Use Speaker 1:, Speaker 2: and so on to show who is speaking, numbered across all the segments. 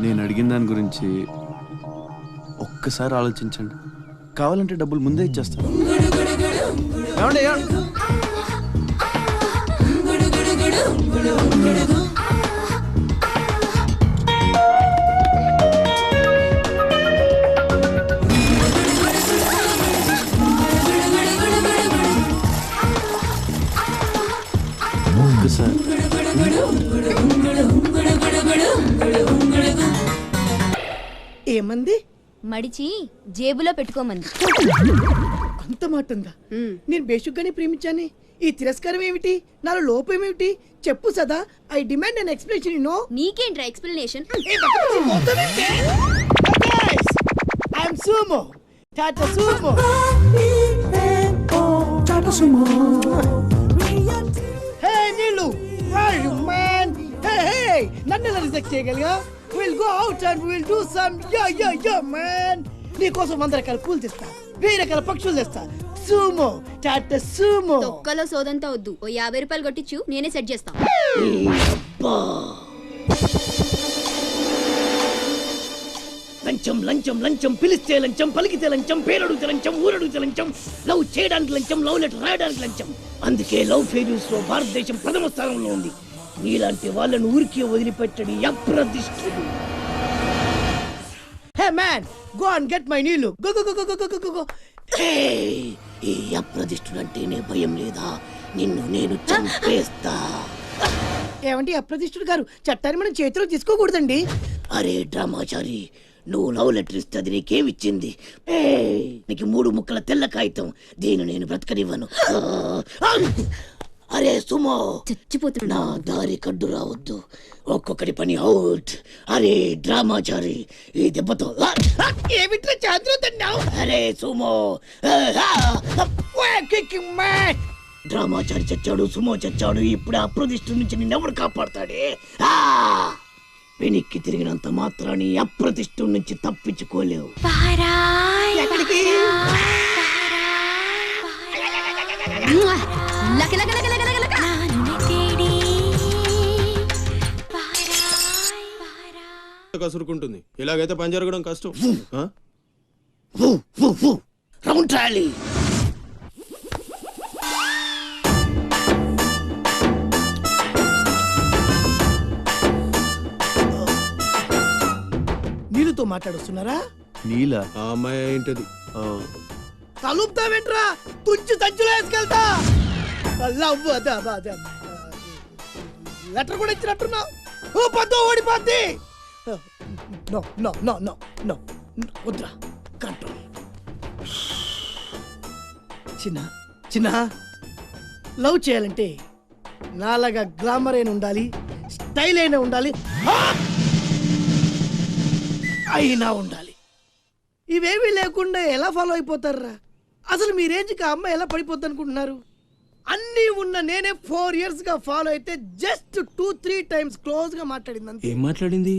Speaker 1: నేను అడిగిన దాని గురించి ఒక్కసారి ఆలోచించండి. కావాలంటే డబ్బులు ముందే ఇచ్చేస్తాను. ఏమండి? ఒక్కసారి
Speaker 2: ఏమంది?
Speaker 3: మడిచి జేబులో పెట్టుకోమంది.
Speaker 2: అంత మాట ఉందా? నేను బేషుగ్గానే ప్రేమించాను. ఈ తిరస్కారం ఏమిటి? నాలో లోపం ఏమిటి? చెప్పు Sada. I demand an explanation. No
Speaker 3: నీకేంట్రా explanation?
Speaker 2: I'm Sumo. Tata Sumo. Hey Neelu, where are you man? Hey, నన్ను ఎలా రిజెక్ట్ చేయగలిగా? We'll go out and we'll do some yeah man. నీ కోసం 100 రకాల పూలు తెస్తా, 1000 రకాల పక్షులు తెస్తా. Sumo, Tata Sumo.
Speaker 3: తొక్కలో సోదంతా వద్దు. ఓ 50 రూపాయలు కొట్టించు, నేనే సెట్ చేస్తా.
Speaker 2: లంచం లంచం లంచం, పిలిస్తే లంచం, పలికితే లంచం, పేరడుగుతే లంచం, ఊరడుగుతే లంచం, లవ్ చేయడానికి లంచం, లవ్ లెటర్ రాయడానికి లంచం. అందుకే లవ్ ఫెయిల్యూర్స్ లో భారతదేశం ప్రథమ స్థానంలో ఉంది. నీలాంటి వాళ్ళను ఊరికే వదిలిపెట్టడి అప్రదిష్టుడు. Hey man, go and get my నీళ్ళు. Go go go go go go go. ఈ అప్రదిష్టుడు అంటేనే భయం లేదా? నిన్ను నేను చంపేస్తా. ఏమంటే అప్రదిష్టుడు గారు, చట్టాన్ని మనం చేతిలో తీసుకోకూడదండి. అరే డ్రామాచారి, నువ్వు లవ్ లెటర్ ఇస్తే అది నీకేమిచ్చింది? నీకు 3 ముక్కల తెల్ల కాగితం. దీన్ని నేను బ్రతకనివ్వను. అరే సుమో,
Speaker 3: చచ్చిపోతున్నా.
Speaker 2: నా దారి కడ్డు రావద్దు. ఒక్కొక్కటి పని అవుట్. అరే డ్రామాచారి, ఈ దెబ్బతో ఏమిట్రా చాద్రుతున్నావు? అరే సుమో, డ్రామాచారి చచ్చాడు, సుమో చచ్చాడు. ఇప్పుడు అప్రదిష్టు నుంచి నిన్నెవడు కాపాడతాడే? వెనక్కి తిరిగినంత మాత్రాన్ని అప్రతిష్ఠ నుంచి తప్పించుకోలేవు. ఎక్కడికి?
Speaker 4: కసురుకుంటుంది. ఇలాగైతే పని జరగడం కష్టం.
Speaker 2: Round trolley. నీళ్ళతో మాట్లాడుస్తున్నారా?
Speaker 1: నీలా?
Speaker 4: ఆ అమ్మాయి ఏంటది?
Speaker 2: కలుపుతావేంట్రా? తుంచి సంచులో వేసుకెళ్తా. లవ్ లెటర్ కూడా ఇచ్చినట్టున్నావు. ఓ పద్దు ఓడిపోద్ది. No no no no no, వద్దురా. కంట్రోల్. చిన్న చిన్న, లవ్ చేయాలంటే నాలాగా గ్లామర్ అయినా ఉండాలి, స్టైల్ అయినా ఉండాలి, అయినా ఉండాలి. ఇవేమీ లేకుండా ఎలా ఫాలో అయిపోతారా? అసలు మీ రేంజ్కి ఆ అమ్మాయి ఎలా పడిపోద్ది అనుకుంటున్నారు? అన్నీ ఉన్న నేనే 4 years గా ఫాలో అయితే జస్ట్ 2-3 times క్లోజ్ గా మాట్లాడింది.
Speaker 4: ఏం మాట్లాడింది?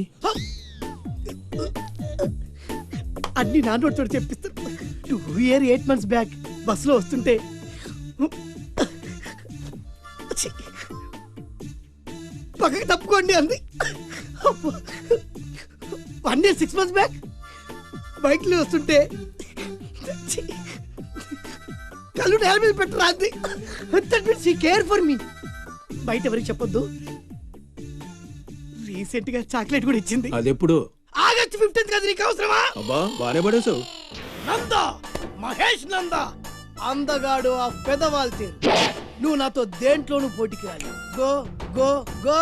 Speaker 2: అన్ని నా నోటితో చెప్పిస్తారు. 2 years 8 months బ్యాక్ బస్సులో వస్తుంటే పక్కకి తప్పుకోండి అంది. 1 year 6 months బ్యాక్ బైక్ లో వస్తుంటే కళ్ళు నేల మీద పెట్టరా అంది. Care for me. బయట ఎవరికి చెప్పొద్దు. రీసెంట్ గా చాక్లెట్ కూడా ఇచ్చింది.
Speaker 4: అదెప్పుడు?
Speaker 2: ఆగస్ట్ 15th కదా. నీకు అవసరమా?
Speaker 4: అబ్బా, బానే పడేసావు.
Speaker 2: నందా, మహేష్ నందా, అందగాడు ఆ పెదవాల్ తీరు. నువ్వు నాతో దేంట్లోనూ పోటీకి రాలి. Go go go.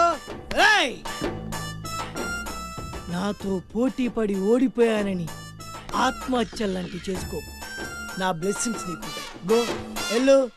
Speaker 2: నాతో పోటీ పడి ఓడిపోయానని ఆత్మహత్యలాంటి చేసుకో. నా బ్లెస్సింగ్స్ నీకు. గో ఎల్లు.